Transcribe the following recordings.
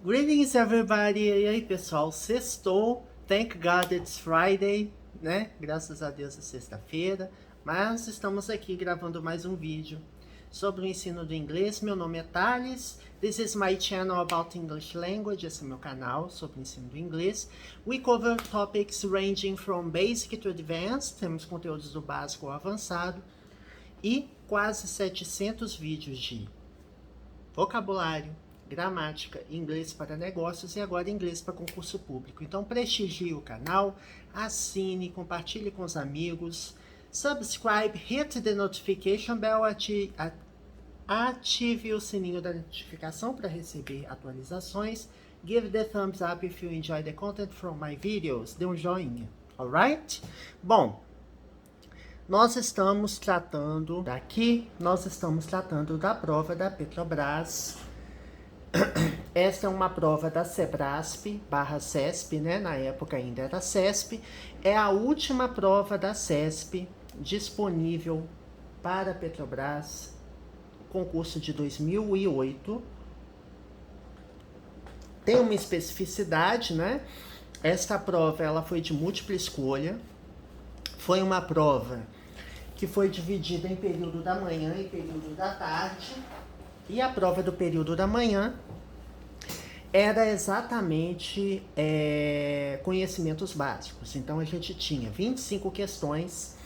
Greetings everybody! E aí pessoal, sextou, thank God it's Friday, né? Graças a Deus é sexta-feira, mas estamos aqui gravando mais um vídeo sobre o ensino do inglês. Meu nome é Thales, this is my channel about English language, esse é meu canal sobre o ensino do inglês. We cover topics ranging from basic to advanced, temos conteúdos do básico ao avançado e quase 700 vídeos de vocabulário, gramática, inglês para negócios e agora inglês para concurso público. Então prestigie o canal, assine, compartilhe com os amigos, subscribe, hit the notification bell, ative o sininho da notificação para receber atualizações, give the thumbs up if you enjoy the content from my videos, dê um joinha, alright? Bom, nós estamos tratando da prova da Petrobras. Esta é uma prova da Sebrasp/CESP, né? Na época ainda era CESP. É a última prova da CESP disponível para a Petrobras, concurso de 2008. Tem uma especificidade, né? Esta prova ela foi de múltipla escolha. Foi uma prova que foi dividida em período da manhã e período da tarde. E a prova do período da manhã era exatamente conhecimentos básicos. Então a gente tinha 25 questões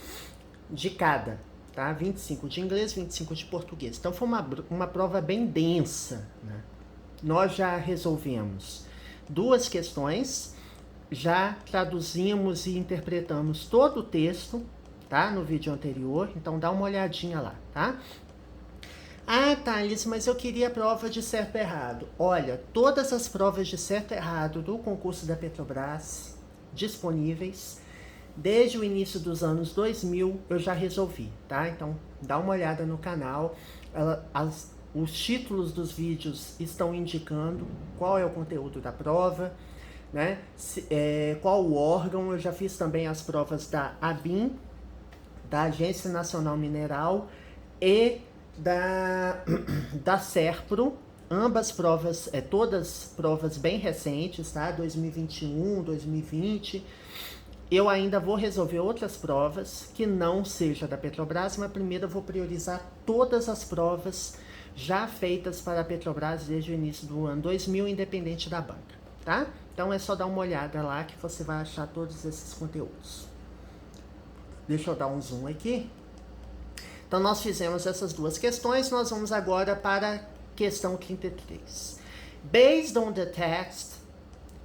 de cada, tá? 25 de inglês, 25 de português. Então foi uma prova bem densa, né? Nós já resolvemos 2 questões, já traduzimos e interpretamos todo o texto, tá? No vídeo anterior, então dá uma olhadinha lá, tá? Ah, Thales, mas eu queria prova de certo e errado. Olha, todas as provas de certo e errado do concurso da Petrobras disponíveis, desde o início dos anos 2000, eu já resolvi, tá? Então, dá uma olhada no canal. Os títulos dos vídeos estão indicando qual é o conteúdo da prova, né? Qual o órgão. Eu já fiz também as provas da ABIN, da Agência Nacional Mineral, e da Serpro, ambas provas, todas provas bem recentes, tá? 2021, 2020. Eu ainda vou resolver outras provas que não seja da Petrobras, mas primeiro eu vou priorizar todas as provas já feitas para a Petrobras desde o início do ano 2000, independente da banca, tá? Então é só dar uma olhada lá que você vai achar todos esses conteúdos. Deixa eu dar um zoom aqui. Então, nós fizemos essas 2 questões, nós vamos agora para a questão 33. Based on the text,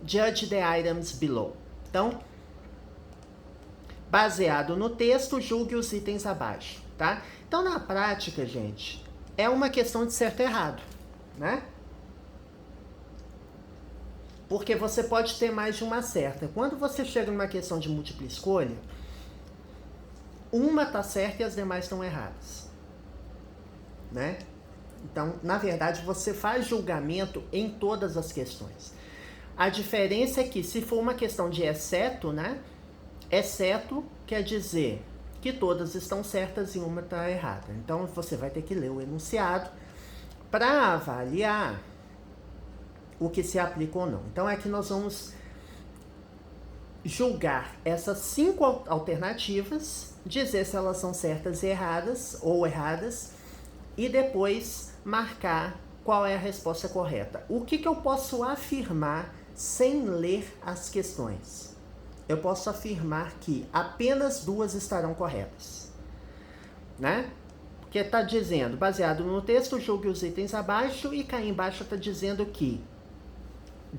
judge the items below. Então, baseado no texto, julgue os itens abaixo, tá? Então, na prática, gente, é uma questão de certo e errado, né? Porque você pode ter mais de uma certa. Quando você chega numa questão de múltipla escolha, uma tá certa e as demais estão erradas, né? Então, na verdade, você faz julgamento em todas as questões. A diferença é que, se for uma questão de exceto, né? Exceto quer dizer que todas estão certas e uma está errada. Então, você vai ter que ler o enunciado para avaliar o que se aplica ou não. Então, aqui nós vamos julgar essas 5 alternativas, dizer se elas são certas e erradas, ou erradas, e depois marcar qual é a resposta correta. O que eu posso afirmar sem ler as questões? Eu posso afirmar que apenas 2 estarão corretas, né? Porque está dizendo, baseado no texto, julgue os itens abaixo, e cá embaixo está dizendo que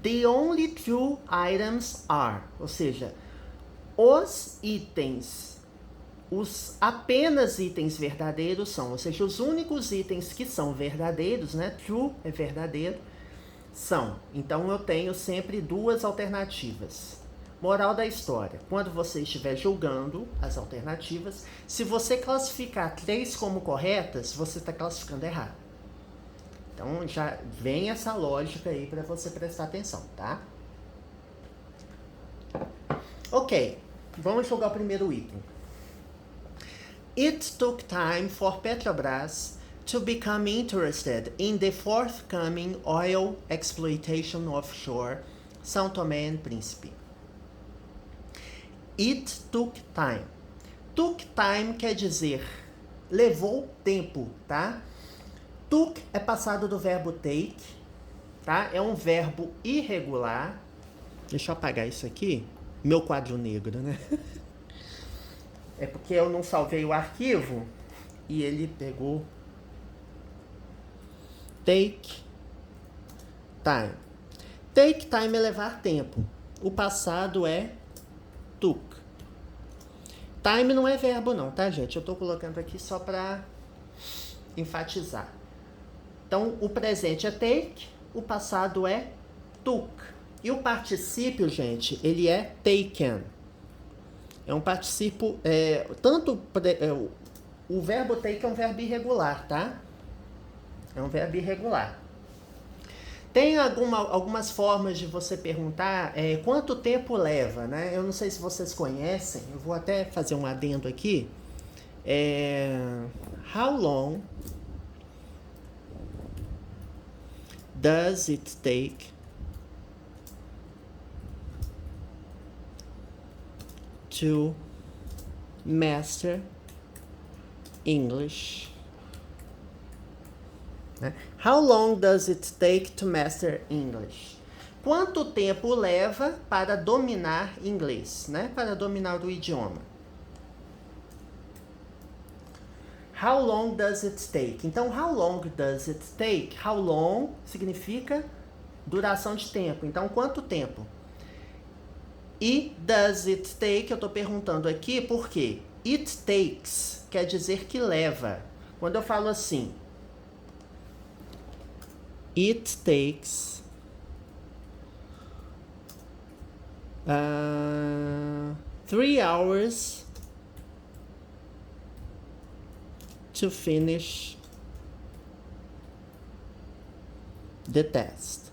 the only true items are, ou seja, os itens, os apenas itens verdadeiros são, ou seja, os únicos itens que são verdadeiros, né? True é verdadeiro, são. Então eu tenho sempre 2 alternativas. Moral da história, quando você estiver julgando as alternativas, se você classificar 3 como corretas, você está classificando errado. Então já vem essa lógica aí para você prestar atenção, tá? Ok, vamos jogar o primeiro item. It took time for Petrobras to become interested in the forthcoming oil exploitation offshore São Tomé and Príncipe. It took time. Took time quer dizer levou tempo, tá? Took é passado do verbo take, tá? É um verbo irregular. Deixa eu apagar isso aqui. Meu quadro negro, né? É porque eu não salvei o arquivo e ele pegou. Take time. Take time é levar tempo. O passado é took. Time não é verbo não, tá, gente? Eu tô colocando aqui só para enfatizar. Então, o presente é take, o passado é took. E o particípio, gente, ele é taken. É um particípio, o verbo take é um verbo irregular, tá? É um verbo irregular. Tem algumas formas de você perguntar quanto tempo leva, né? Eu não sei se vocês conhecem, eu vou até fazer um adendo aqui. How long does it take to master English? How long does it take to master English? Quanto tempo leva para dominar inglês, né? Para dominar o idioma. How long does it take? Então, how long does it take? How long significa duração de tempo. Então, quanto tempo? E does it take, eu estou perguntando aqui por quê? It takes quer dizer que leva. Quando eu falo assim, it takes 3 hours to finish the test.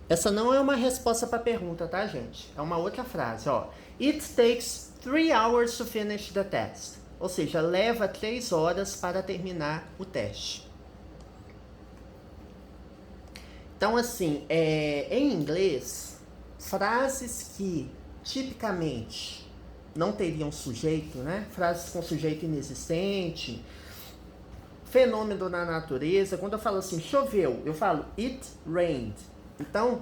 Essa não é uma resposta para a pergunta, tá, gente? É uma outra frase, ó. It takes 3 hours to finish the test. Ou seja, leva 3 horas para terminar o teste. Então, assim, em inglês, frases que tipicamente não teriam sujeito, né? Frases com sujeito inexistente, fenômeno na natureza. Quando eu falo assim, choveu, eu falo it rained. Então,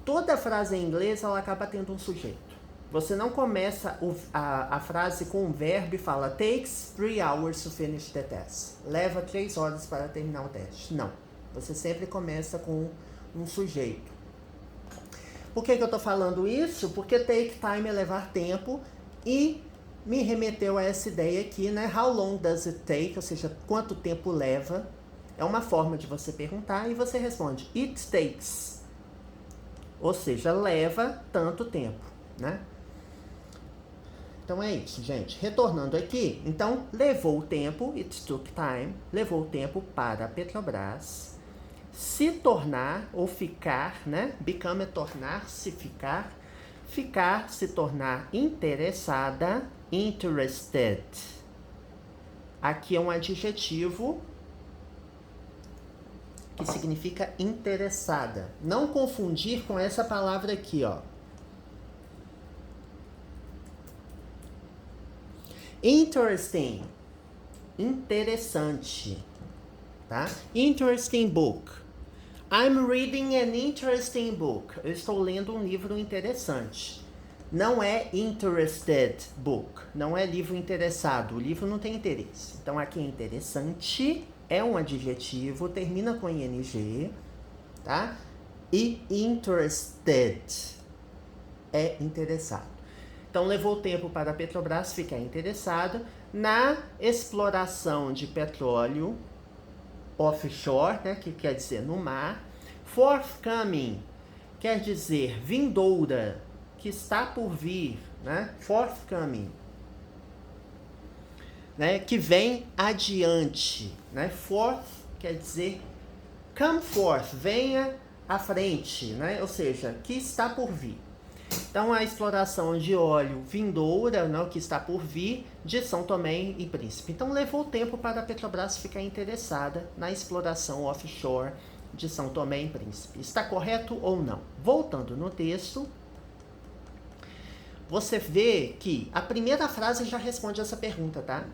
toda frase em inglês, ela acaba tendo um sujeito. Você não começa a frase com um verbo e fala takes 3 hours to finish the test. Leva 3 horas para terminar o teste. Não. Você sempre começa com um sujeito. Por que eu estou falando isso? Porque take time é levar tempo e me remeteu a essa ideia aqui, né? How long does it take? Ou seja, quanto tempo leva? É uma forma de você perguntar e você responde it takes. Ou seja, leva tanto tempo, né? Então é isso, gente. Retornando aqui, então levou tempo, it took time, levou tempo para a Petrobras se tornar ou ficar, né? Become é tornar-se, ficar. Ficar, se tornar interessada, interested. Aqui é um adjetivo que significa interessada. Não confundir com essa palavra aqui, ó. Interesting, interessante, tá? Interesting book. I'm reading an interesting book. Eu estou lendo um livro interessante. Não é interested book, não é livro interessado. O livro não tem interesse. Então aqui é interessante, é um adjetivo, termina com ing, tá? E interested é interessado. Então, levou tempo para a Petrobras ficar interessado na exploração de petróleo offshore, né, que quer dizer no mar. Forthcoming quer dizer vindoura, que está por vir, né? Forthcoming, né, que vem adiante, né? Forth quer dizer come forth, venha à frente, né? Ou seja, que está por vir. Então, a exploração de óleo vindoura, né, que está por vir, de São Tomé e Príncipe. Então, levou tempo para a Petrobras ficar interessada na exploração offshore de São Tomé e Príncipe. Está correto ou não? Voltando no texto, você vê que a primeira frase já responde essa pergunta, tá?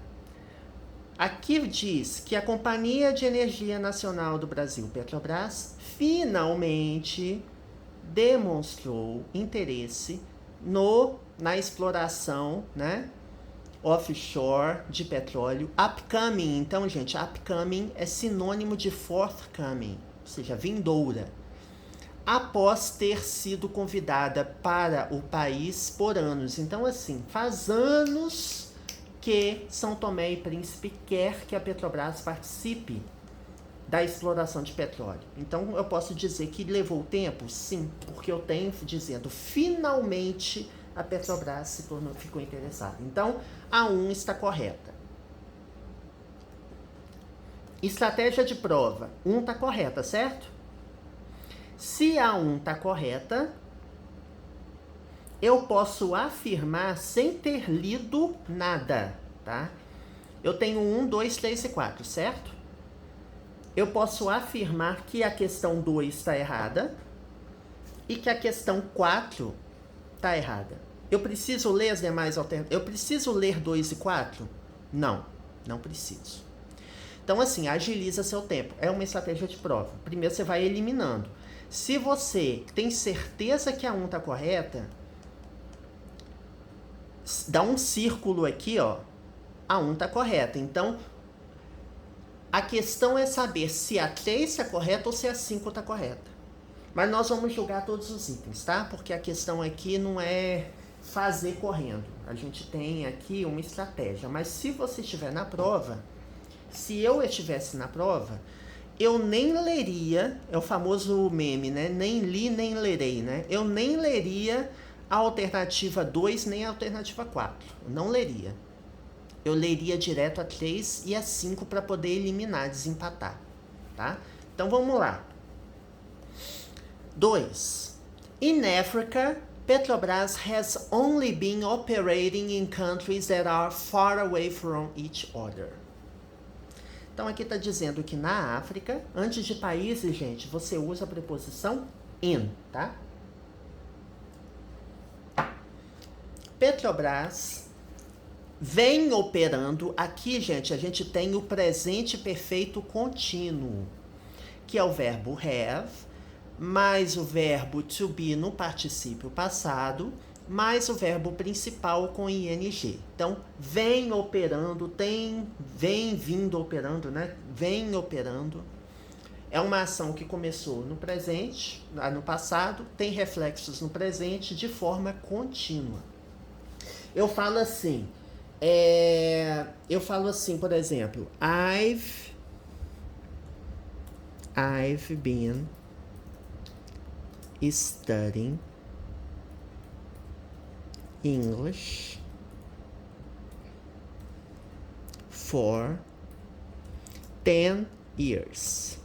Aqui diz que a Companhia de Energia Nacional do Brasil, Petrobras, finalmente demonstrou interesse na exploração, né, offshore de petróleo. Upcoming, então, gente, upcoming é sinônimo de forthcoming, ou seja, vindoura. Após ter sido convidada para o país por anos. Então, assim, faz anos que São Tomé e Príncipe quer que a Petrobras participe da exploração de petróleo. Então, eu posso dizer que levou tempo? Sim, porque eu tenho dizendo, finalmente a Petrobras ficou interessada. Então, a 1 está correta. Estratégia de prova. 1 está correta, certo? Se a 1 está correta, eu posso afirmar sem ter lido nada, tá? Eu tenho 1, 2, 3 e 4, certo? Eu posso afirmar que a questão 2 está errada e que a questão 4 está errada. Eu preciso ler as demais alternativas? Eu preciso ler 2 e 4? Não, não preciso. Então, assim, agiliza seu tempo. É uma estratégia de prova. Primeiro você vai eliminando. Se você tem certeza que a 1 está correta, dá um círculo aqui, ó. A 1 está correta. Então, a questão é saber se a 3 está correta ou se a 5 está correta. Mas nós vamos julgar todos os itens, tá? Porque a questão aqui não é fazer correndo. A gente tem aqui uma estratégia. Mas se você estiver na prova, se eu estivesse na prova, eu nem leria, é o famoso meme, né? Nem li, nem lerei, né? Eu nem leria a alternativa 2, nem a alternativa 4. Eu não leria. Eu leria direto a 3 e a 5 para poder eliminar, desempatar, tá? Então, vamos lá. 2. In Africa, Petrobras has only been operating in countries that are far away from each other. Então, aqui está dizendo que na África, antes de países, gente, você usa a preposição in, tá? Petrobras vem operando. Aqui, gente, a gente tem o presente perfeito contínuo, que é o verbo have, mais o verbo to be no particípio passado, mais o verbo principal com ing. Então, vem operando, vem vindo operando, né? Vem operando. É uma ação que começou no presente, no passado, tem reflexos no presente de forma contínua. Eu falo assim, por exemplo, I've been studying English for 10 years.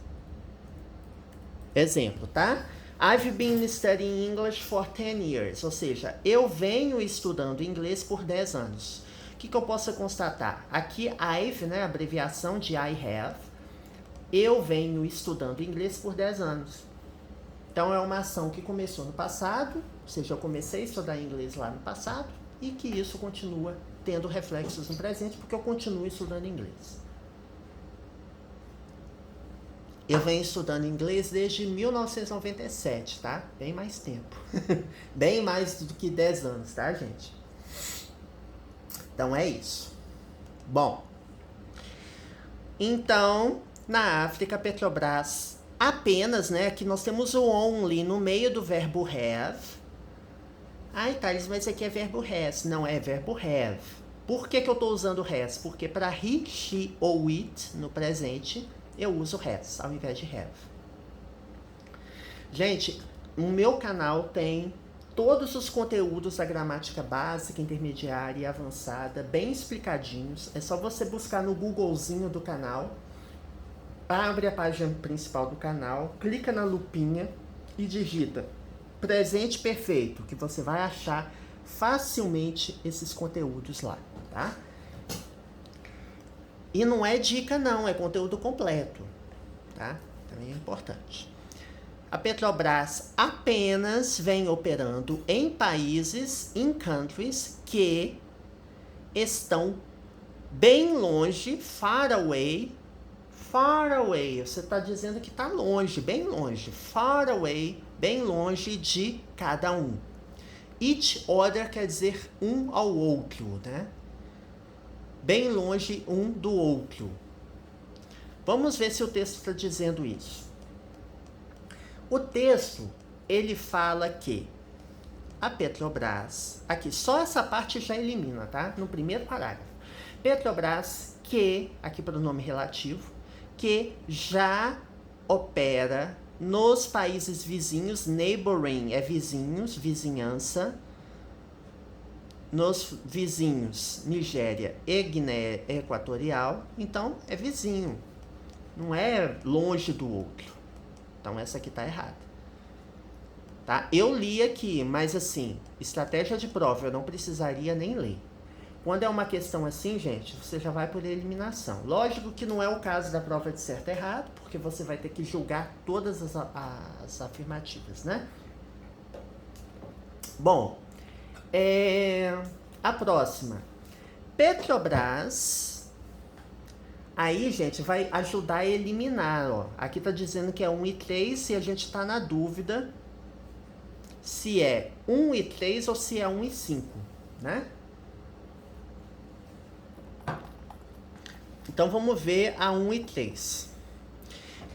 Exemplo, tá? I've been studying English for 10 years. Ou seja, eu venho estudando inglês por 10 anos. O que eu posso constatar? Aqui, I've, né, abreviação de I have. Eu venho estudando inglês por 10 anos. Então, é uma ação que começou no passado, ou seja, eu comecei a estudar inglês lá no passado, e que isso continua tendo reflexos no presente, porque eu continuo estudando inglês. Eu venho estudando inglês desde 1997, tá? Bem mais tempo. Bem mais do que 10 anos, tá, gente? Então, é isso. Bom, então, na África, a Petrobras apenas, né, aqui nós temos o only no meio do verbo have. Ai, Thales, mas aqui é verbo has. Não, é verbo have. Por que eu estou usando has? Porque para he, she ou it, no presente, eu uso has, ao invés de have. Gente, o meu canal tem todos os conteúdos da gramática básica, intermediária e avançada, bem explicadinhos. É só você buscar no Googlezinho do canal. Abre a página principal do canal, clica na lupinha e digita presente perfeito, que você vai achar facilmente esses conteúdos lá, tá? E não é dica não, é conteúdo completo, tá? Também é importante. A Petrobras apenas vem operando em países, em countries, que estão bem longe, far away, você está dizendo que está longe, bem longe, far away, bem longe de cada um. Each other quer dizer um ao outro, né? Bem longe um do outro. Vamos ver se o texto está dizendo isso. O texto, ele fala que a Petrobras, aqui, só essa parte já elimina, tá? No primeiro parágrafo. Petrobras, que, aqui para o nome relativo, que já opera nos países vizinhos, neighboring é vizinhos, vizinhança, nos vizinhos Nigéria e Guiné Equatorial, então é vizinho, não é longe do outro. Então essa aqui tá errada. Tá? Eu li aqui, mas assim, estratégia de prova eu não precisaria nem ler. Quando é uma questão assim, gente, você já vai por eliminação. Lógico que não é o caso da prova de certo e errado, porque você vai ter que julgar todas as afirmativas, né? Bom, a próxima. Petrobras. Aí, gente, vai ajudar a eliminar, ó. Aqui tá dizendo que é 1 e 3 e a gente tá na dúvida se é 1 e 3 ou se é 1 e 5, né? Então vamos ver a 1 e 3.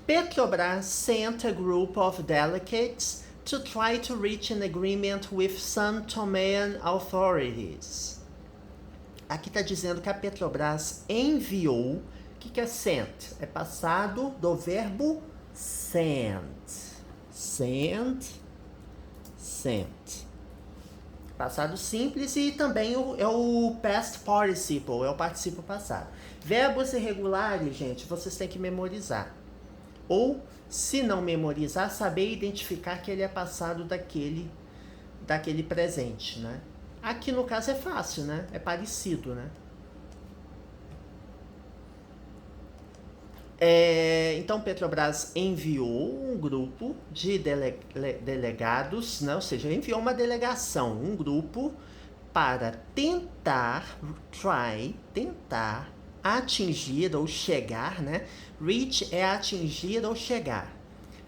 Petrobras sent a group of delegates to try to reach an agreement with São Toméan authorities. Aqui está dizendo que a Petrobras enviou. O que é sent? É passado do verbo sent. Sent. Passado simples e também é o past participle, é o particípio passado. Verbos irregulares, gente, vocês têm que memorizar. Ou, se não memorizar, saber identificar que ele é passado daquele presente, né? Aqui no caso é fácil, né? É parecido, né? Então, Petrobras enviou um grupo de delegados, né? Ou seja, enviou uma delegação, um grupo, para tentar atingir ou chegar, né? Reach é atingir ou chegar.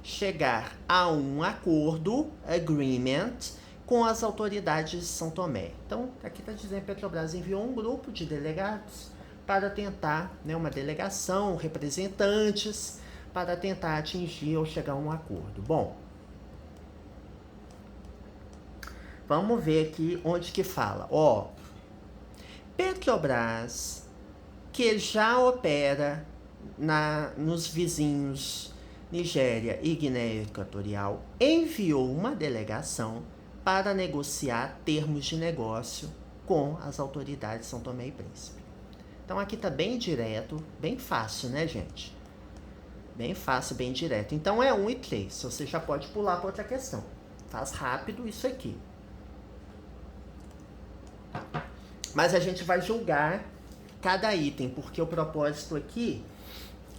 Chegar a um acordo, agreement, com as autoridades de São Tomé. Então, aqui está dizendo que Petrobras enviou um grupo de delegados para tentar, né, uma delegação, representantes, para tentar atingir ou chegar a um acordo. Bom, vamos ver aqui onde que fala. Ó, Petrobras, que já opera nos vizinhos Nigéria e Guiné Equatorial, enviou uma delegação para negociar termos de negócio com as autoridades de São Tomé e Príncipe. Então aqui tá bem direto, bem fácil, né, gente? Bem fácil, bem direto. Então é 1 e 3, você já pode pular para outra questão. Faz rápido isso aqui. Mas a gente vai julgar cada item, porque o propósito aqui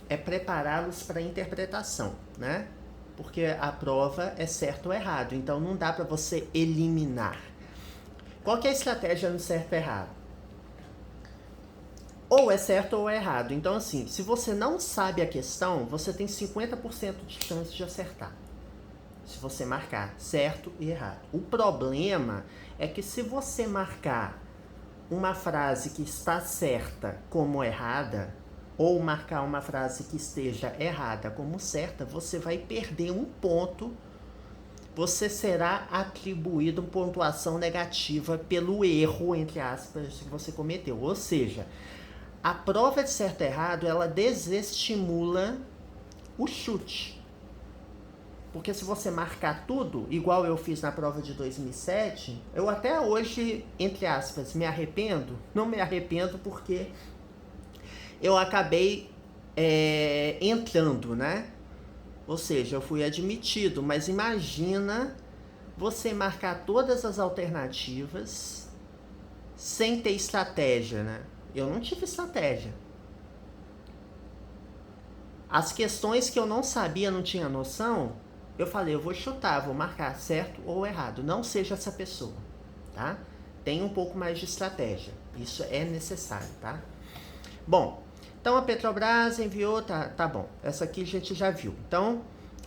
é prepará-los para a interpretação, né? Porque a prova é certo ou errado, então não dá para você eliminar. Qual que é a estratégia no certo ou errado? Ou é certo ou é errado. Então, assim, se você não sabe a questão, você tem 50% de chance de acertar. Se você marcar certo e errado. O problema é que se você marcar uma frase que está certa como errada, ou marcar uma frase que esteja errada como certa, você vai perder um ponto. Você será atribuído pontuação negativa pelo erro, entre aspas, que você cometeu. Ou seja, a prova de certo e errado, ela desestimula o chute. Porque se você marcar tudo, igual eu fiz na prova de 2007, eu até hoje, entre aspas, me arrependo. Não me arrependo porque eu acabei entrando, né? Ou seja, eu fui admitido, mas imagina você marcar todas as alternativas sem ter estratégia, né? Eu não tive estratégia. As questões que eu não sabia, não tinha noção, eu falei, eu vou chutar, vou marcar certo ou errado. Não seja essa pessoa, tá? Tenha um pouco mais de estratégia. Isso é necessário, tá? Bom, então a Petrobras enviou, tá bom. Essa aqui a gente já viu. Então,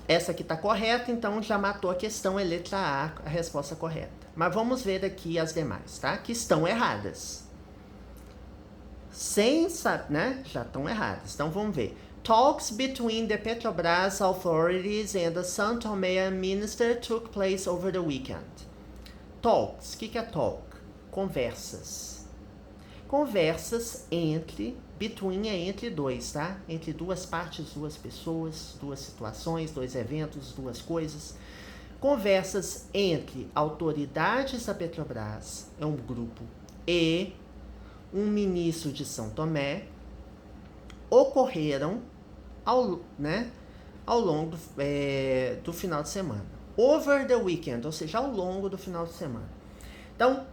essa aqui tá correta, então já matou a questão, é letra A, a resposta correta. Mas vamos ver aqui as demais, tá? Que estão erradas. Sem saber, né? Já estão erradas. Então vamos ver. Talks between the Petrobras authorities and the São Tomé minister took place over the weekend. Talks, o que é talk? Conversas. Conversas entre, between é entre dois, tá? Entre duas partes, duas pessoas, duas situações, dois eventos, duas coisas. Conversas entre autoridades da Petrobras, é um grupo, e um ministro de São Tomé, ocorreram ao longo do final de semana. Over the weekend, ou seja, ao longo do final de semana. Então,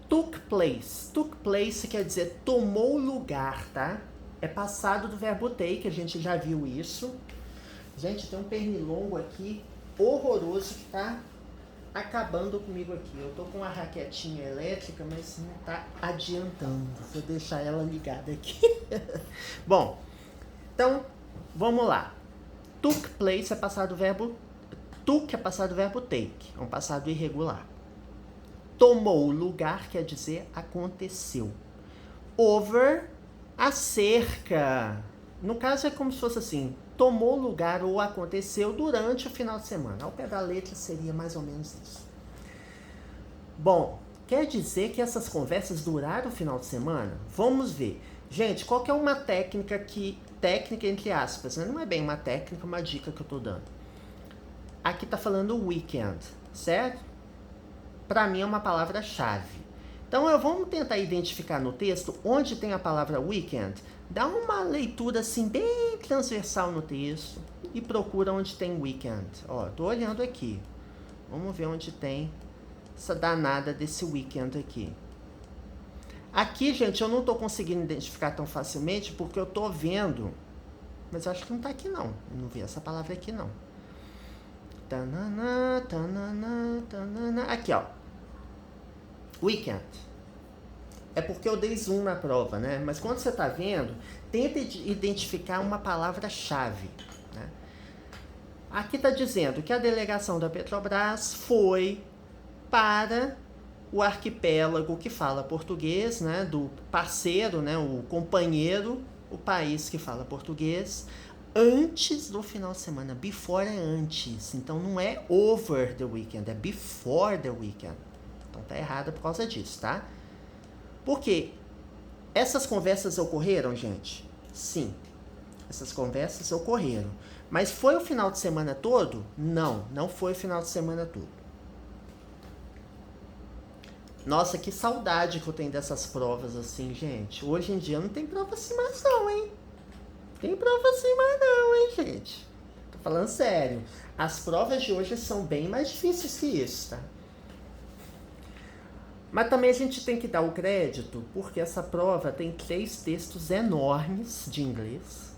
took place. Took place quer dizer tomou lugar, tá? É passado do verbo take, a gente já viu isso. Gente, tem um pernilongo aqui horroroso que tá acabando comigo aqui. Eu tô com uma raquetinha elétrica, mas não tá adiantando. Vou deixar ela ligada aqui. Bom, então, vamos lá. Took place é passado do verbo... Took é passado do verbo take. É um passado irregular. Tomou lugar quer dizer aconteceu. Over, acerca. No caso é como se fosse assim, tomou lugar ou aconteceu durante o final de semana. Ao pé da letra seria mais ou menos isso. Bom, quer dizer que essas conversas duraram o final de semana? Vamos ver. Gente, qual que é uma técnica técnica entre aspas, né? Não é bem uma técnica, uma dica que eu tô dando. Aqui tá falando weekend, certo? Para mim é uma palavra-chave. Então, vamos tentar identificar no texto onde tem a palavra weekend. Dá uma leitura assim bem transversal no texto e procura onde tem weekend. Ó, tô olhando aqui. Vamos ver onde tem essa danada desse weekend aqui. Aqui, gente, eu não tô conseguindo identificar tão facilmente porque eu tô vendo, mas eu acho que não tá aqui não. Eu não vi essa palavra aqui não. Tanana, tanana, tanana. Aqui, ó. Weekend. É porque eu dei zoom na prova, né? Mas quando você tá vendo, tenta identificar uma palavra-chave, né? Aqui tá dizendo que a delegação da Petrobras foi para o arquipélago que fala português, né? Do parceiro, né? O companheiro, o país que fala português, antes do final de semana. Before é antes. Então não é over the weekend, é before the weekend. Então tá errado por causa disso, tá? Por quê? Essas conversas ocorreram, gente? Sim. Essas conversas ocorreram. Mas foi o final de semana todo? Não, não foi o final de semana todo. Nossa, que saudade que eu tenho dessas provas assim, gente. Hoje em dia não tem prova assim mais não, hein? Tem prova assim mais não, hein, gente? Tô falando sério. As provas de hoje são bem mais difíceis que isso, tá? Mas também a gente tem que dar o crédito, porque essa prova tem 3 textos enormes de inglês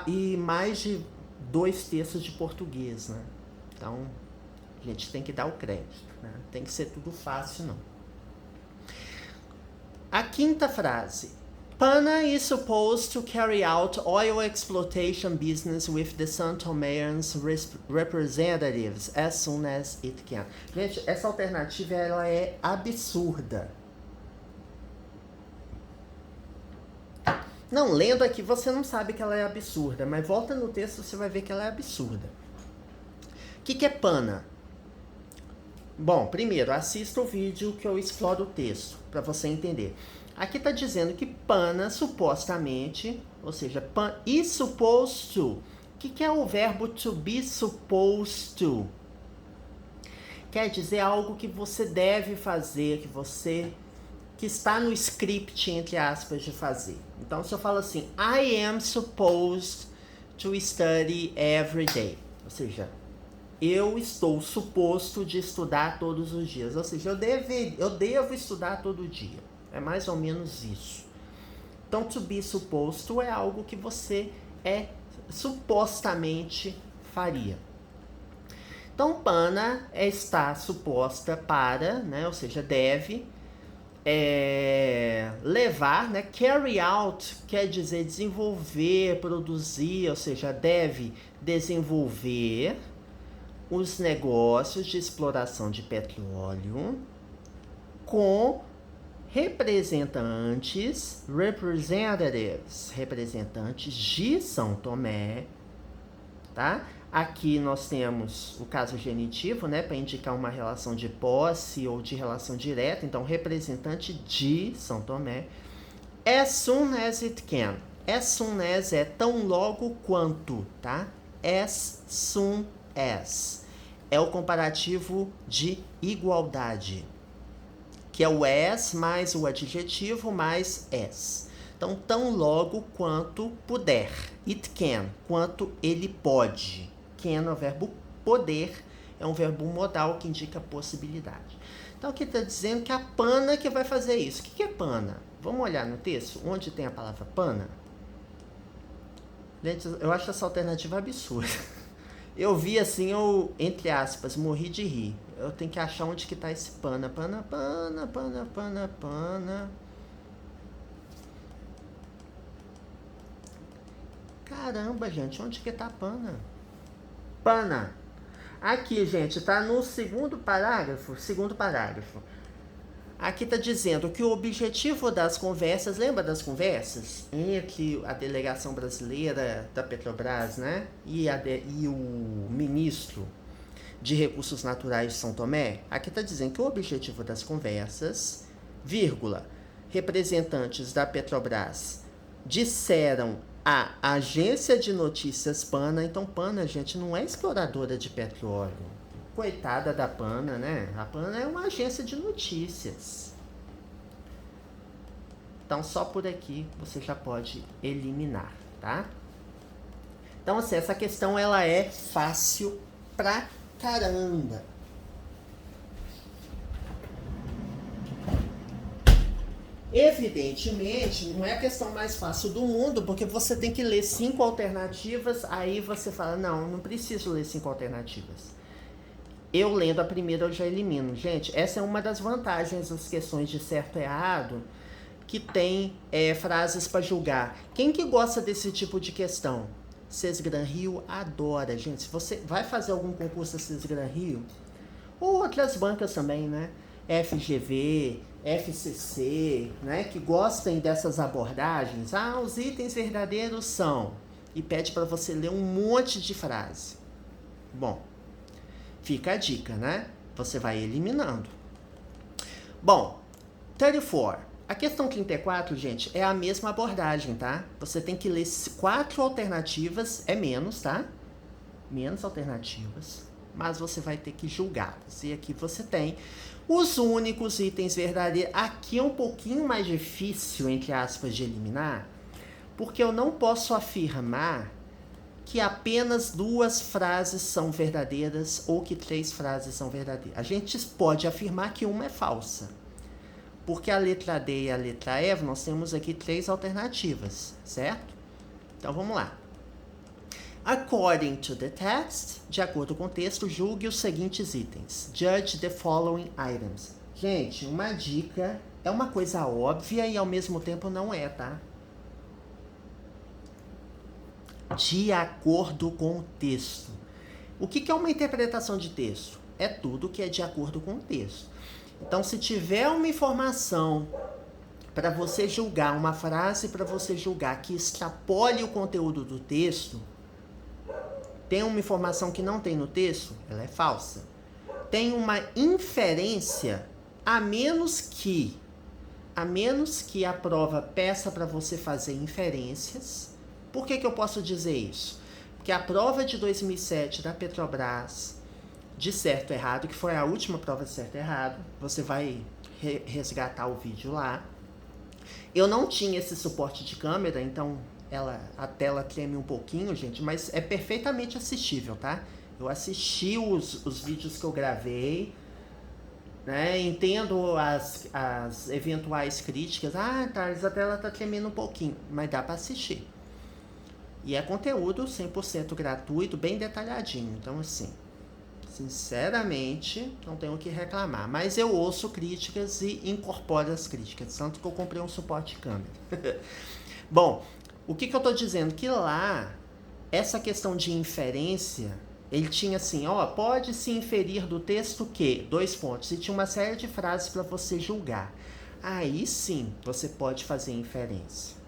e mais de 2 textos de português, né? Então, a gente tem que dar o crédito, né? Tem que ser tudo fácil, não. A quinta frase. Pana is supposed to carry out oil exploitation business with the São Toméans representatives as soon as it can. Gente, essa alternativa ela é absurda. Não, lendo aqui você não sabe que ela é absurda, mas volta no texto você vai ver que ela é absurda. O que é pana? Bom, primeiro, assista o vídeo que eu exploro o texto, para você entender. Aqui está dizendo que pana, supostamente, ou seja, pan is supposed to. O que é o verbo to be supposed to? Quer dizer algo que você deve fazer, que está no script, entre aspas, de fazer. Então, se eu falo assim, I am supposed to study every day. Ou seja, eu estou suposto de estudar todos os dias. Ou seja, eu devo estudar todo dia. É mais ou menos isso. Então, to be supposed to é algo que você supostamente faria. Então, pana está suposta para, né, ou seja, deve levar, né, carry out quer dizer desenvolver, produzir, ou seja, deve desenvolver os negócios de exploração de petróleo com representantes de São Tomé, tá? Aqui nós temos o caso genitivo, né, para indicar uma relação de posse ou de relação direta. Então, representante de São Tomé. As soon as it can. As soon as é tão logo quanto, tá? As soon as. É o comparativo de igualdade, que é o as mais o adjetivo mais as. Então, tão logo quanto puder. It can, quanto ele pode. Can é o verbo poder, é um verbo modal que indica possibilidade. Então, aqui está dizendo que a pana que vai fazer isso. O que é pana? Vamos olhar no texto, onde tem a palavra pana? Gente, eu acho essa alternativa absurda. Eu vi assim, eu, entre aspas, morri de rir. Eu tenho que achar onde que tá esse pana. Pana. Caramba, gente, onde que tá pana? Pana. Aqui, gente, tá no segundo parágrafo. Aqui tá dizendo que o objetivo das conversas, lembra das conversas? Entre a delegação brasileira da Petrobras, né? E o ministro de Recursos Naturais de São Tomé. Aqui tá dizendo que o objetivo das conversas, vírgula, representantes da Petrobras disseram a agência de notícias Pana. Então, Pana, gente, não é exploradora de petróleo. Coitada da Pana, né? A Pana é uma agência de notícias. Então, só por aqui você já pode eliminar, tá? Então, assim, essa questão ela é fácil pra caramba. Evidentemente, não é a questão mais fácil do mundo, porque você tem que ler 5 alternativas, aí você fala, não preciso ler 5 alternativas. Eu lendo a primeira eu já elimino. Gente, essa é uma das vantagens das questões de certo e errado, que tem frases para julgar. Quem que gosta desse tipo de questão? Sesgran Rio adora, gente. Se você vai fazer algum concurso da Sesgran Rio, ou outras bancas também, né? FGV, FCC, né? Que gostem dessas abordagens. Os itens verdadeiros são... E pede para você ler um monte de frase. Bom, fica a dica, né? Você vai eliminando. Bom, 34. A questão 34, gente, é a mesma abordagem, tá? Você tem que ler 4 alternativas, é menos, tá? Menos alternativas, mas você vai ter que julgá-las. E aqui você tem os únicos itens verdadeiros. Aqui é um pouquinho mais difícil, entre aspas, de eliminar, porque eu não posso afirmar que apenas 2 frases são verdadeiras ou que 3 frases são verdadeiras. A gente pode afirmar que uma é falsa, porque a letra D e a letra E, nós temos aqui 3 alternativas, certo? Então vamos lá. According to the text, de acordo com o texto, julgue os seguintes itens. Judge the following items. Gente, uma dica, é uma coisa óbvia e ao mesmo tempo não é, tá? De acordo com o texto. O que é uma interpretação de texto? É tudo que é de acordo com o texto. Então, se tiver uma informação para você julgar, uma frase para você julgar que extrapole o conteúdo do texto, tem uma informação que não tem no texto, ela é falsa. Tem uma inferência, a menos que a prova peça para você fazer inferências. Por que eu posso dizer isso? Porque a prova de 2007 da Petrobras, de certo e errado, que foi a última prova de certo e errado, você vai resgatar o vídeo lá. Eu não tinha esse suporte de câmera, então a tela treme um pouquinho, gente, mas é perfeitamente assistível, tá? Eu assisti os vídeos que eu gravei, né? Entendo as eventuais críticas. Ah, Thales, a tela tá tremendo um pouquinho. Mas dá para assistir. E é conteúdo 100% gratuito, bem detalhadinho. Então, assim, sinceramente, não tenho o que reclamar. Mas eu ouço críticas e incorporo as críticas. Tanto que eu comprei um suporte de câmera. Bom, o que eu tô dizendo? Que lá, essa questão de inferência, ele tinha assim, ó, pode-se inferir do texto que, 2 pontos, e tinha uma série de frases para você julgar. Aí sim, você pode fazer inferência.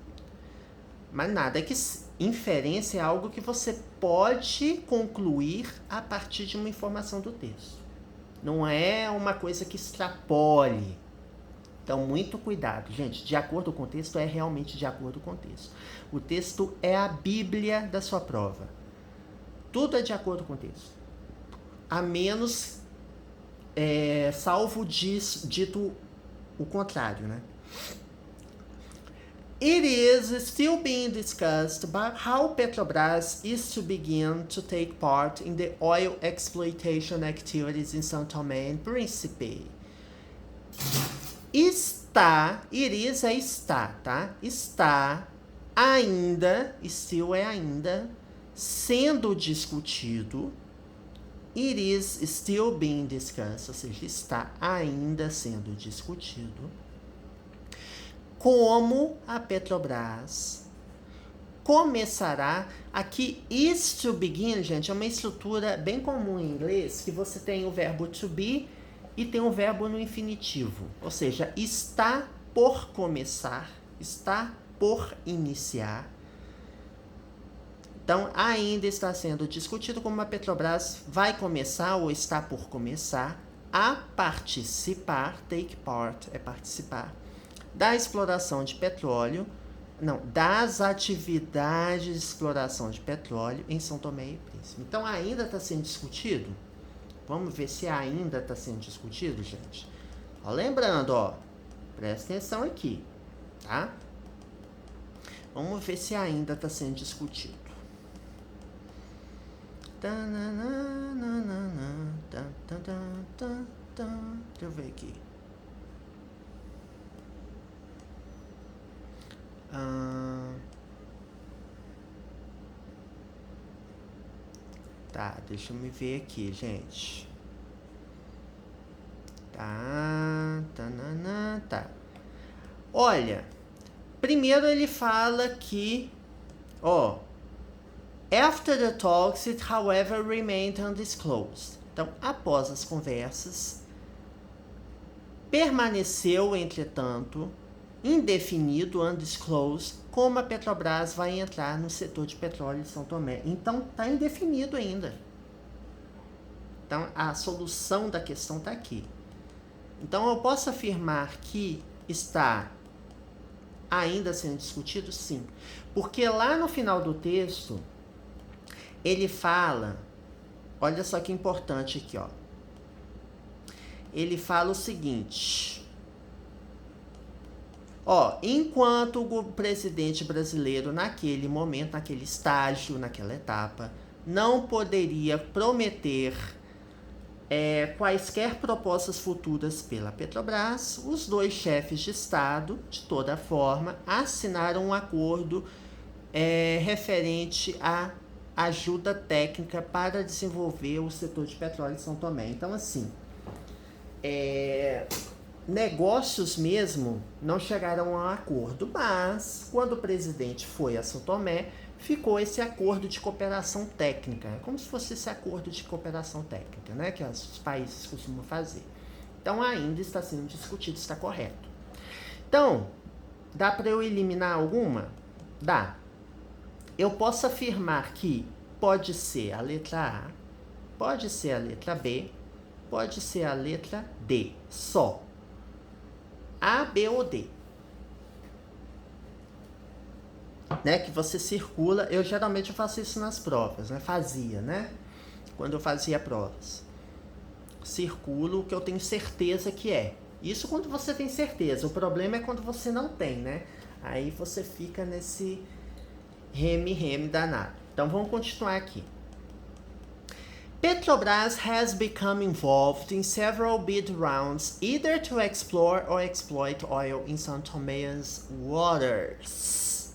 Mas nada, é que inferência é algo que você pode concluir a partir de uma informação do texto. Não é uma coisa que extrapole. Então, muito cuidado, gente. De acordo com o texto, é realmente de acordo com o texto. O texto é a Bíblia da sua prova. Tudo é de acordo com o texto. A menos, salvo dito o contrário, né? It is still being discussed about how Petrobras is to begin to take part in the oil exploitation activities in São Tomé and Príncipe. It is é está, tá? Está ainda, still é ainda, sendo discutido. It is still being discussed, ou seja, está ainda sendo discutido. Como a Petrobras começará. Aqui, is to begin, gente, é uma estrutura bem comum em inglês, que você tem o verbo to be e tem o verbo no infinitivo. Ou seja, está por começar, está por iniciar. Então, ainda está sendo discutido como a Petrobras vai começar ou está por começar a participar, take part é participar, da exploração de petróleo, das atividades de exploração de petróleo em São Tomé e Príncipe. Então, ainda está sendo discutido? Vamos ver se ainda está sendo discutido, gente. Ó, lembrando, ó, presta atenção aqui, tá? Vamos ver se ainda está sendo discutido. Deixa eu ver aqui. Tá, deixa eu me ver aqui, gente. Tá. Olha, primeiro ele fala que, ó, after the talks, it however remained undisclosed. Então, após as conversas, permaneceu, entretanto, indefinido, undisclosed, como a Petrobras vai entrar no setor de petróleo de São Tomé. Então, está indefinido ainda. Então, a solução da questão está aqui. Então, eu posso afirmar que está ainda sendo discutido? Sim. Porque lá no final do texto, ele fala, olha só que importante aqui, ó. Ele fala o seguinte... Ó, enquanto o presidente brasileiro, naquele momento, naquele estágio, naquela etapa, não poderia prometer quaisquer propostas futuras pela Petrobras, os dois chefes de Estado, de toda forma, assinaram um acordo referente à ajuda técnica para desenvolver o setor de petróleo de São Tomé. Então, assim, negócios mesmo não chegaram a um acordo, mas quando o presidente foi a São Tomé, ficou esse acordo de cooperação técnica, como se fosse esse acordo de cooperação técnica, né, que os países costumam fazer. Então ainda está sendo discutido, está correto. Então, dá para eu eliminar alguma? Dá. Eu posso afirmar que pode ser a letra A, pode ser a letra B, pode ser a letra D, só. A, B ou D. Né, que você circula, eu geralmente faço isso nas provas, né, fazia, né, quando eu fazia provas. Circulo o que eu tenho certeza que é. Isso quando você tem certeza, o problema é quando você não tem, né, aí você fica nesse reme danado. Então vamos continuar aqui. Petrobras has become involved in several bid rounds either to explore or exploit oil in São Tomé's waters.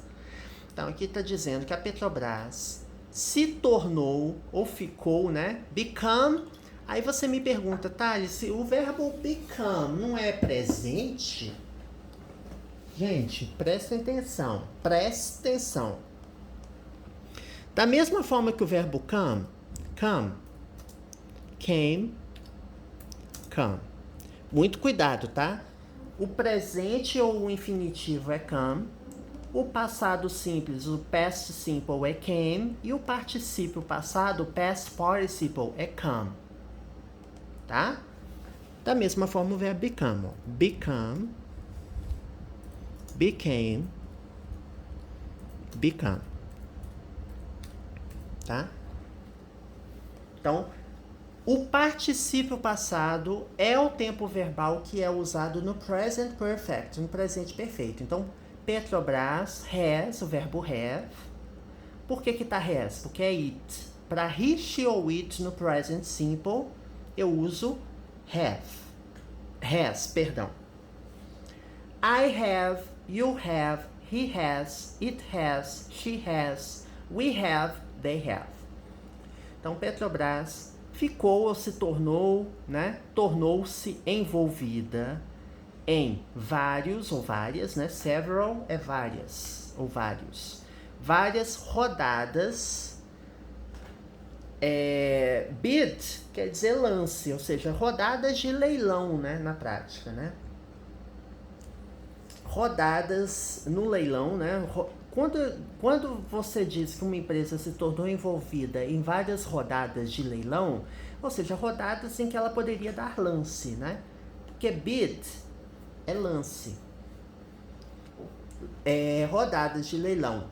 Então aqui está dizendo que a Petrobras se tornou ou ficou, né? Become. Aí você me pergunta, Thales, se o verbo become não é presente? Gente, prestem atenção. Preste atenção. Da mesma forma que o verbo come, came, come. Muito cuidado, tá? O presente ou o infinitivo é come. O passado simples, o past simple é came. E o particípio passado, o past participle, é come. Tá? Da mesma forma o verbo become. Ó. Become, became, become. Tá? Então, o particípio passado é o tempo verbal que é usado no present perfect, no presente perfeito. Então, Petrobras has, o verbo have. Por que tá has? Porque é it. Para he, she ou it no present simple, eu uso have. Has, perdão. I have, you have, he has, it has, she has, we have, they have. Então, Petrobras ficou ou se tornou, né? Tornou-se envolvida em vários ou várias, né? Several é várias ou vários. Várias rodadas. Bid quer dizer lance, ou seja, rodadas de leilão, né? Na prática, né? Rodadas no leilão, né? Quando você diz que uma empresa se tornou envolvida em várias rodadas de leilão, ou seja, rodadas em que ela poderia dar lance, né? Porque bid é lance. Rodadas de leilão.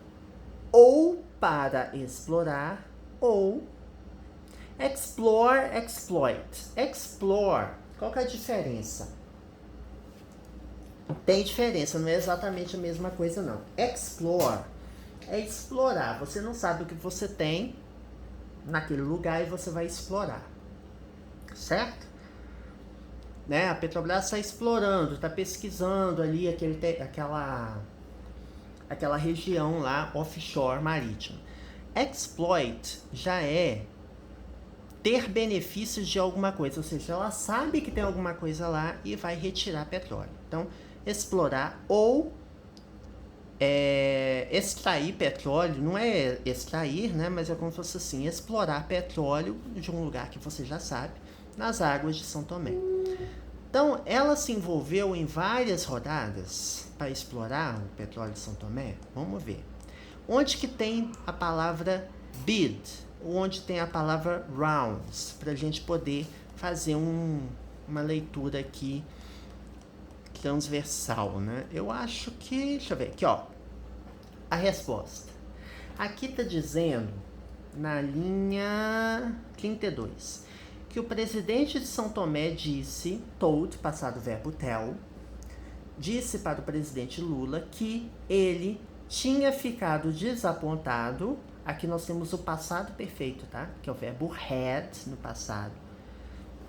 Ou para explorar, ou explore, exploit. Explore, qual que é a diferença? Tem diferença, não é exatamente a mesma coisa não. Explore é explorar. Você não sabe o que você tem naquele lugar e você vai explorar. Certo? Né? A Petrobras está explorando, está pesquisando ali aquela região lá offshore marítimo. Exploit já é ter benefícios de alguma coisa, ou seja, ela sabe que tem alguma coisa lá e vai retirar petróleo. Então, explorar ou extrair petróleo, não é extrair, né? Mas é como se fosse assim, explorar petróleo de um lugar que você já sabe, nas águas de São Tomé. Então, ela se envolveu em várias rodadas para explorar o petróleo de São Tomé. Vamos ver. Onde que tem a palavra bid? Onde tem a palavra rounds? Para a gente poder fazer uma leitura aqui transversal, né? Eu acho que... Deixa eu ver aqui, ó. A resposta. Aqui tá dizendo, na linha 32, que o presidente de São Tomé disse, told, passado o verbo tell, disse para o presidente Lula que ele tinha ficado desapontado. Aqui nós temos o passado perfeito, tá? Que é o verbo had no passado,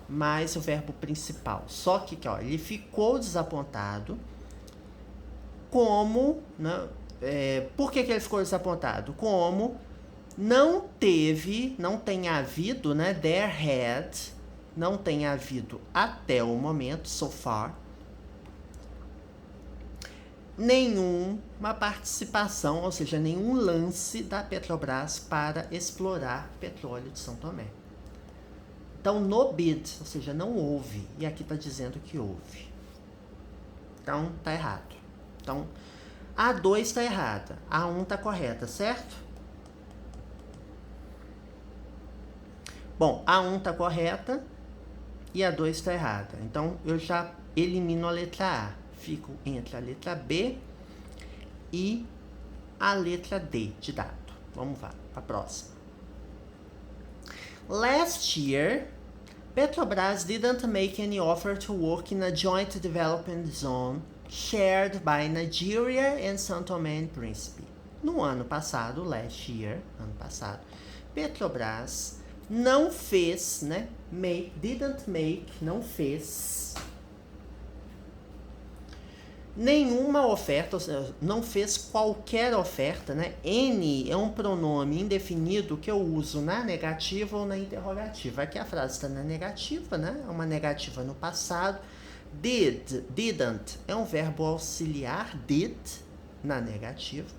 mais o verbo principal. Só que, ó, ele ficou desapontado como... Né, por que ele ficou desapontado? Como não tem havido, né? There had, não tem havido até o momento, so far, nenhuma participação, ou seja, nenhum lance da Petrobras para explorar petróleo de São Tomé. Então, no bid, ou seja, não houve. E aqui está dizendo que houve. Então, tá errado. Então, a 2 está errada. A 1 está correta, certo? Bom, a 1 está correta e a 2 está errada. Então, eu já elimino a letra A. Fico entre a letra B e a letra D de dado. Vamos lá, para a próxima. Last year, Petrobras didn't make any offer to work in a joint development zone shared by Nigeria and São Tomé and Príncipe. No ano passado, last year, ano passado, Petrobras não fez, né? Didn't make, não fez nenhuma oferta, ou seja, não fez qualquer oferta, né? Any é um pronome indefinido que eu uso na negativa ou na interrogativa. Aqui a frase está na negativa, né? É uma negativa no passado. Didn't é um verbo auxiliar, did, na negativa.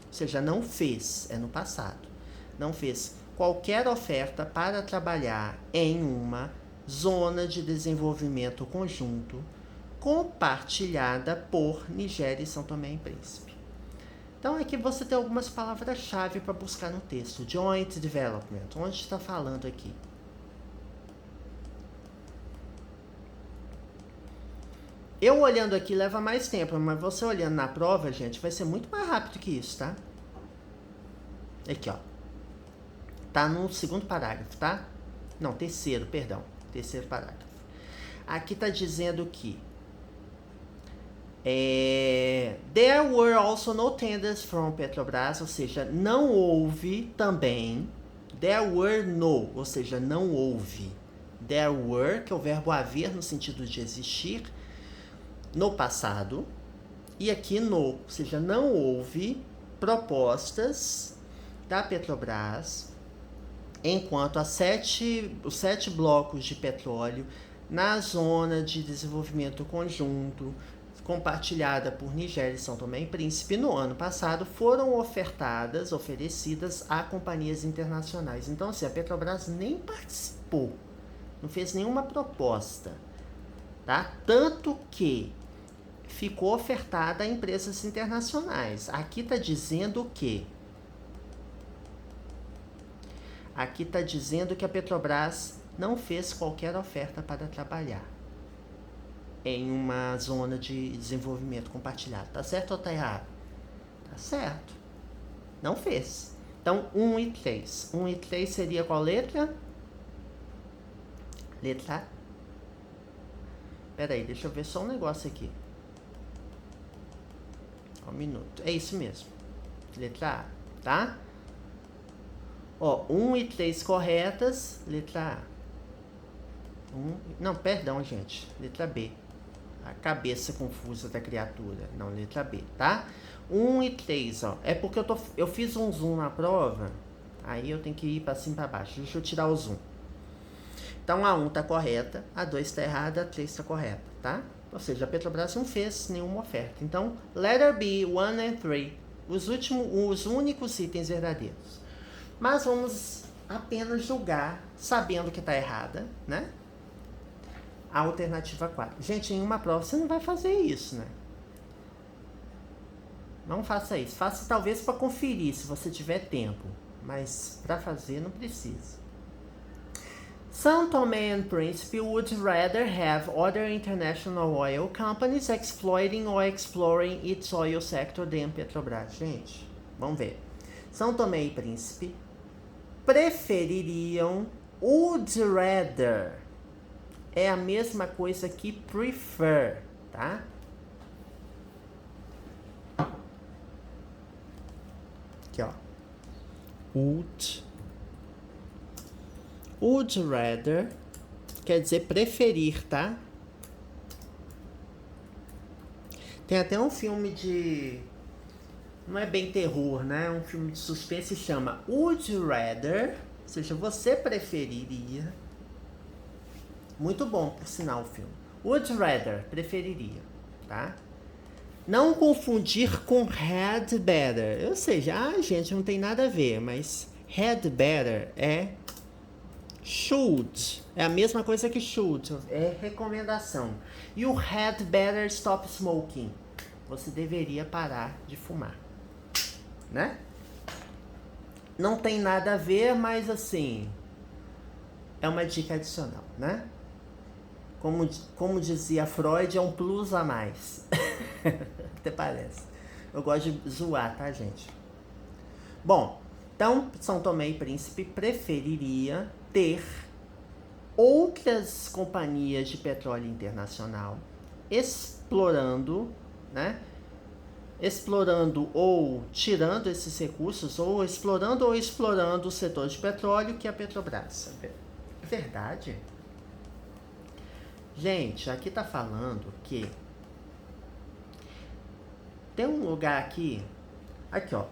Ou seja, não fez, é no passado. Não fez qualquer oferta para trabalhar em uma zona de desenvolvimento conjunto compartilhada por Nigéria e São Tomé e Príncipe. Então aqui você tem algumas palavras-chave para buscar no texto. Joint Development, onde está falando aqui? Eu olhando aqui leva mais tempo, mas você olhando na prova, gente, vai ser muito mais rápido que isso, tá? Aqui, ó. Tá no segundo parágrafo, tá? Não, terceiro, perdão. Terceiro parágrafo. Aqui tá dizendo que there were also no tenders from Petrobras, ou seja, não houve também. There were no, ou seja, não houve. There were, que é o verbo haver no sentido de existir, no passado. E aqui no, ou seja, não houve propostas da Petrobras enquanto os 7 blocos de petróleo na zona de desenvolvimento conjunto compartilhada por Nigéria e São Tomé e Príncipe no ano passado foram oferecidas a companhias internacionais. Então, assim, a Petrobras nem participou, não fez nenhuma proposta, tá? Tanto que ficou ofertada a empresas internacionais. Aqui está dizendo o quê? Aqui está dizendo que a Petrobras não fez qualquer oferta para trabalhar em uma zona de desenvolvimento compartilhado. Tá certo ou tá errado? Tá certo. Não fez. Então, 1 e 3. 1 e 3 seria qual letra? Letra A. Pera aí, deixa eu ver só um negócio aqui. Um minuto. É isso mesmo. Letra A, tá? Ó, 1 e 3 corretas. Letra A. Não, perdão, gente. Letra B. A cabeça confusa da criatura. Não, letra B, tá? 1 e 3, ó. É porque eu fiz um zoom na prova. Aí eu tenho que ir pra cima e pra baixo. Deixa eu tirar o zoom. Então a 1 tá correta, a 2 tá errada, a 3 tá correta, tá? Ou seja, a Petrobras não fez nenhuma oferta. Então, letter B, 1 and 3. Os únicos itens verdadeiros. Mas vamos apenas julgar, sabendo que tá errada, né? A alternativa 4. Gente, em uma prova você não vai fazer isso, né? Não faça isso. Faça talvez para conferir, se você tiver tempo. Mas para fazer não precisa. São Tomé and Príncipe would rather have other international oil companies exploiting or exploring its oil sector than Petrobras. Gente, vamos ver. São Tomé e Príncipe prefeririam, would rather. É a mesma coisa que prefer, tá? Aqui, ó. Would rather quer dizer preferir, tá? Tem até um filme de... Não é bem terror, né? Um filme de suspense que chama Would You Rather, ou seja, você preferiria... Muito bom, por sinal, o filme. Would rather, preferiria, tá? Não confundir com had better. Ou seja, gente, não tem nada a ver, mas had better é should. É a mesma coisa que should, é recomendação. E o had better stop smoking. Você deveria parar de fumar, né? Não tem nada a ver, mas assim, é uma dica adicional, né? Como dizia Freud, é um plus a mais. Até parece. Eu gosto de zoar, tá, gente? Bom, então, São Tomé e Príncipe preferiria ter outras companhias de petróleo internacional explorando, né, explorando ou tirando esses recursos, ou explorando o setor de petróleo, que é a Petrobras. Verdade? Gente, aqui tá falando que tem um lugar aqui, ó.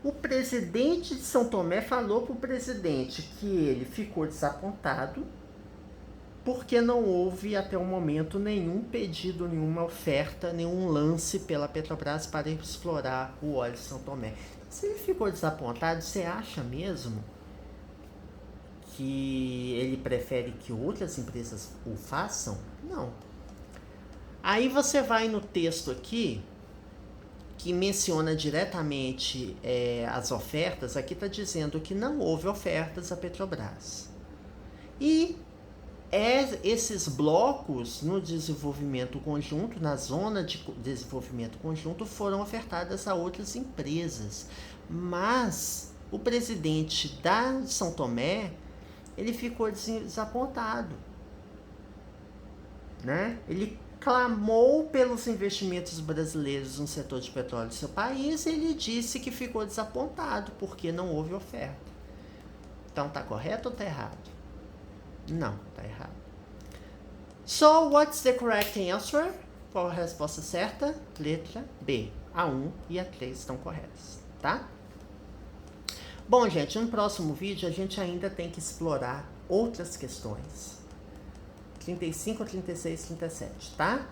O presidente de São Tomé falou pro presidente que ele ficou desapontado porque não houve até o momento nenhum pedido, nenhuma oferta, nenhum lance pela Petrobras para explorar o óleo de São Tomé. Se ele ficou desapontado, você acha mesmo que ele prefere que outras empresas o façam? Não. Aí você vai no texto aqui, que menciona diretamente as ofertas. Aqui está dizendo que não houve ofertas à Petrobras. E esses blocos no desenvolvimento conjunto, na zona de desenvolvimento conjunto, foram ofertadas a outras empresas. Mas o presidente da São Tomé, ele ficou desapontado, né? Ele clamou pelos investimentos brasileiros no setor de petróleo do seu país e ele disse que ficou desapontado porque não houve oferta. Então tá correto ou tá errado? Não, tá errado. So, what's the correct answer? Qual a resposta certa? Letra B. A 1 e a 3 estão corretas, tá? Bom, gente, no próximo vídeo a gente ainda tem que explorar outras questões. 35, 36, 37, tá?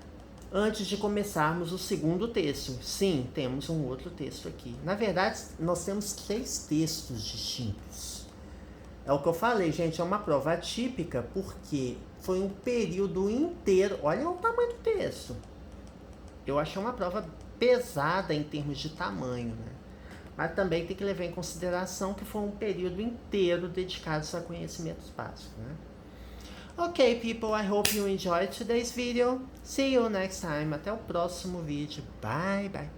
Antes de começarmos o segundo texto. Sim, temos um outro texto aqui. Na verdade, nós temos 3 textos distintos. É o que eu falei, gente, é uma prova atípica porque foi um período inteiro. Olha o tamanho do texto. Eu achei uma prova pesada em termos de tamanho, né? Mas também tem que levar em consideração que foi um período inteiro dedicado a conhecimentos básicos, né? Ok, people, I hope you enjoyed today's video. See you next time. Até o próximo vídeo. Bye, bye.